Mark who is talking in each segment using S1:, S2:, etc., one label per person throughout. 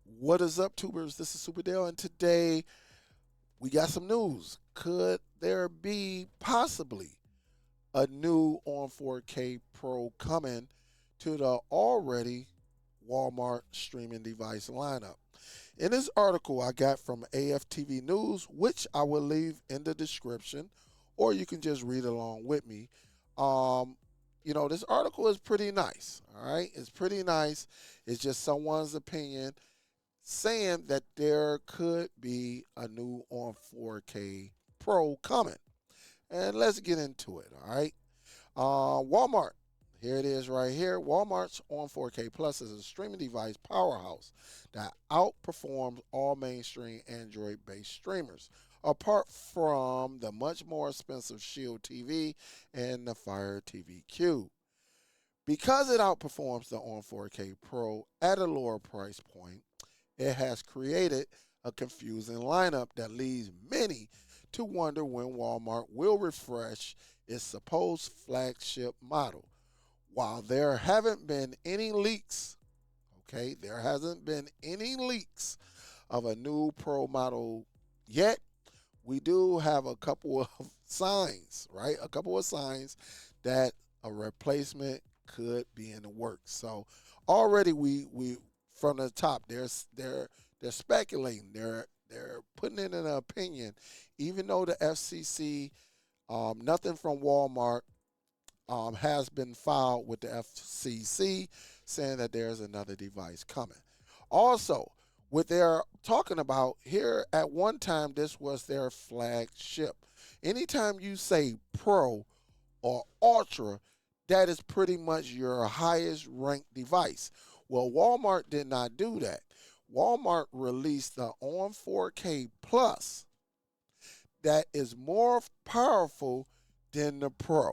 S1: What is up, tubers? This is Superdell, and today we got some news. Could there be possibly a new on 4K Pro coming to the already Walmart streaming device lineup? In this article I got from AFTV News, which I will leave in the description, or you can just read along with me. Um, this article is pretty nice. All right, it's pretty nice. It's just someone's opinion saying that there could be a new on 4K Pro coming. And let's get into it, all right? Walmart, here it is right here. Walmart's on 4K Plus is a streaming device powerhouse that outperforms all mainstream Android based streamers, apart from the much more expensive Shield TV and the Fire TV Cube. Because it outperforms the on 4K Pro at a lower price point, it has created a confusing lineup that leads many to wonder when Walmart will refresh its supposed flagship model. While there haven't been any leaks, okay, there hasn't been any leaks of a new Pro model yet, we do have a couple of signs, right? A couple of signs that a replacement could be in the works. So already we from the top, they're speculating, they're putting in an opinion, even though the FCC, nothing from Walmart has been filed with the FCC saying that there's another device coming. Also, what they're talking about here, at one time, this was their flagship. Anytime you say Pro or Ultra, that is pretty much your highest ranked device. Well, Walmart did not do that. Walmart released the On 4K Plus that is more powerful than the Pro.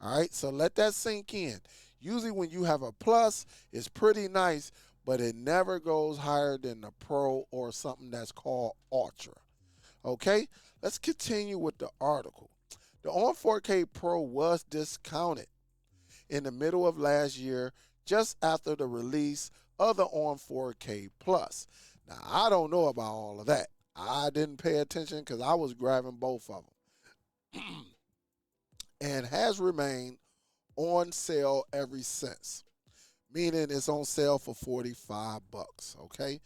S1: All right, so let that sink in. Usually, when you have a Plus, it's pretty nice, but it never goes higher than the Pro or something that's called Ultra. Okay, let's continue with the article. The On 4K Pro was discounted in the middle of last year, just after the release of the On 4K Plus. Now, I don't know about all of that. I didn't pay attention because I was grabbing both of them, and has remained on sale ever since. Meaning it's on sale for 45 bucks, okay?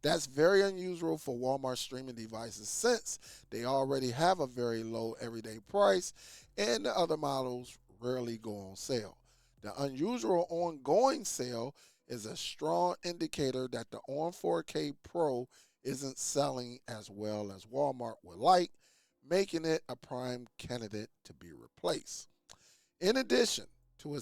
S1: That's very unusual for Walmart streaming devices since they already have a very low everyday price and the other models rarely go on sale. The unusual ongoing sale is a strong indicator that the On 4K Pro isn't selling as well as Walmart would like, making it a prime candidate to be replaced. In addition to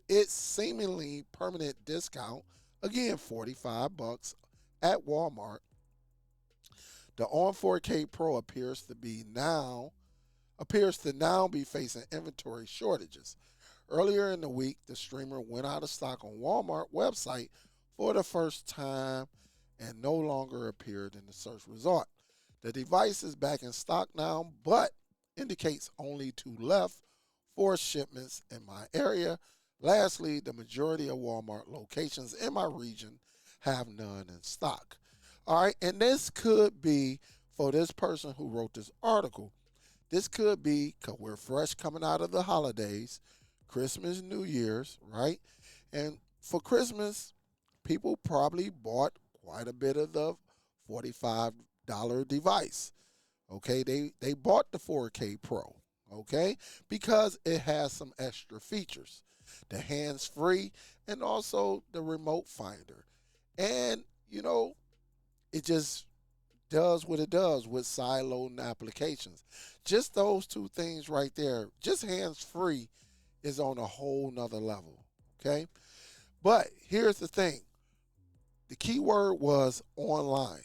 S1: its seemingly permanent discount, again 45 bucks at Walmart, the On 4K Pro appears to now be facing inventory shortages. Earlier in the week, the streamer went out of stock on Walmart website for the first time and no longer appeared in the search result. The device is back in stock now, but indicates only two left for shipments in my area. Lastly, the majority of Walmart locations in my region have none in stock. All right, and this could be for this person who wrote this article. This could be because we're fresh coming out of the holidays, Christmas, New Year's, right? And for Christmas, people probably bought quite a bit of the $45 device. Okay, they bought the 4K Pro, okay, because it has some extra features, the hands free and also the remote finder. And, it just does what it does with side loading applications. Just those two things right there, just hands free, is on a whole nother level. Okay. But here's the thing, the key word was online.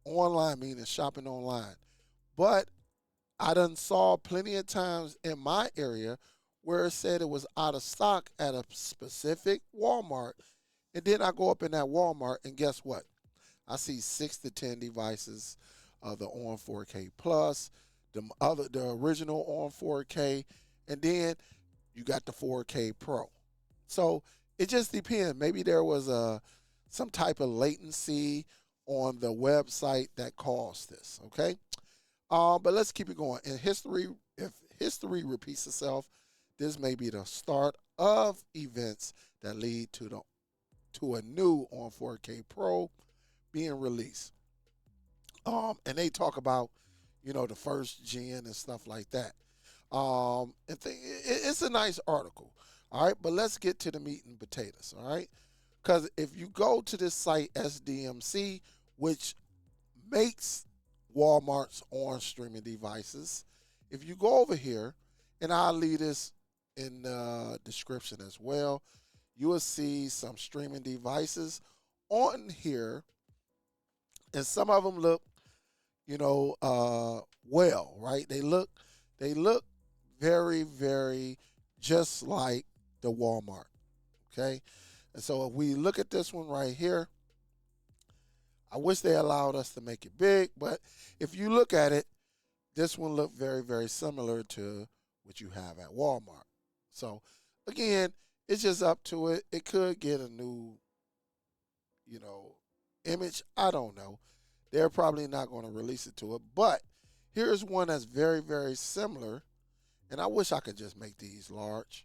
S1: Online meaning shopping online. But I done saw plenty of times in my area where it said it was out of stock at a specific Walmart. And then I go up in that Walmart and guess what? I see 6 to 10 devices of the On 4K Plus, the original On 4K, and then you got the 4K Pro. So It just depends. Maybe there was some type of latency on the website that caused this. Okay, but let's keep it going. In history, if history repeats itself, this may be the start of events that lead to a new on 4K Pro being released. And they talk about, the first gen and stuff like that. It's a nice article. All right, but let's get to the meat and potatoes. All right, because if you go to this site SDMC, which makes Walmart's on streaming devices, if you go over here, and I'll leave this in the description as well, you will see some streaming devices on here, and some of them look, well, right? They look very, very just like the Walmart. Okay, and so if we look at this one right here, I wish they allowed us to make it big, but if you look at it, this one looked very, very similar to what you have at Walmart. So again, it's just up to it. It could get a new, you know, image. I don't know. They're probably not going to release it to it, but here's one that's very, very similar, and I wish I could just make these large.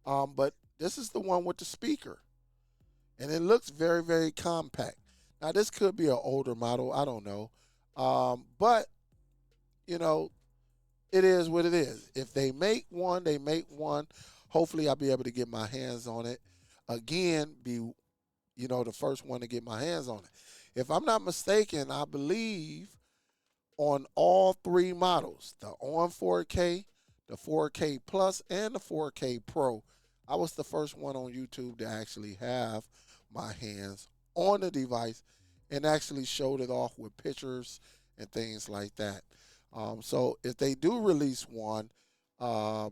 S1: But this is the one with the speaker, and it looks very, very compact. Now this could be an older model. I don't know, but you know, it is what it is. If they make one, they make one. Hopefully, I'll be able to get my hands on it. Again, be the first one to get my hands on it. If I'm not mistaken, I believe on all three models, the on 4K, the 4K Plus, and the 4K Pro, I was the first one on YouTube to actually have my hands on the device and actually showed it off with pictures and things like that. So if they do release one, uh,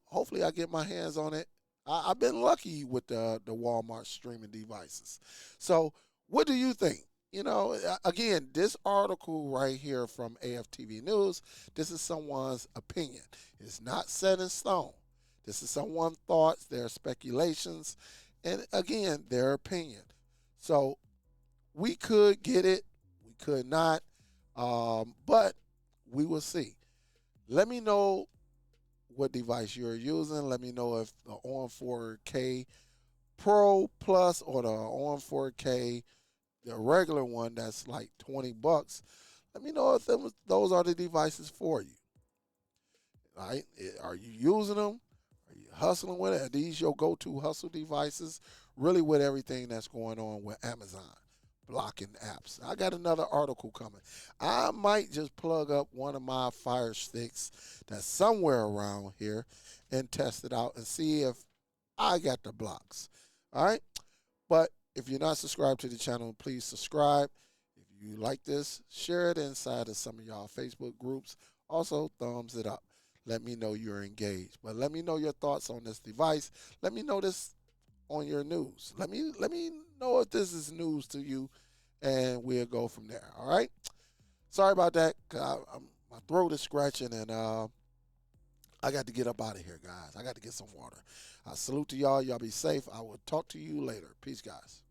S1: hopefully I get my hands on it. I've been lucky with the Walmart streaming devices. So what do you think? Again, this article right here from AFTV News, this is someone's opinion. It's not set in stone. This is someone's thoughts, their speculations, and again, their opinion. So we could get it, we could not, but we will see. Let me know what device you're using. Let me know if the on 4K Pro Plus or the on 4K, the regular one that's like $20. Let me know if those are the devices for you. Right? Are you using them? Are you hustling with it? Are these your go-to hustle devices? Really, with everything that's going on with Amazon blocking apps. I got another article coming. I might just plug up one of my Fire Sticks that's somewhere around here and test it out and see if I got the blocks. All right? But if you're not subscribed to the channel, please subscribe. If you like this, share it inside of some of y'all Facebook groups. Also, thumbs it up. Let me know you're engaged. But let me know your thoughts on this device. Let me know this on your news. Let me know if this is news to you, and we'll go from there. All right. Sorry about that. My throat is scratching, and I got to get up out of here, guys. I got to get some water. I salute to y'all. Y'all be safe. I will talk to you later. Peace, guys.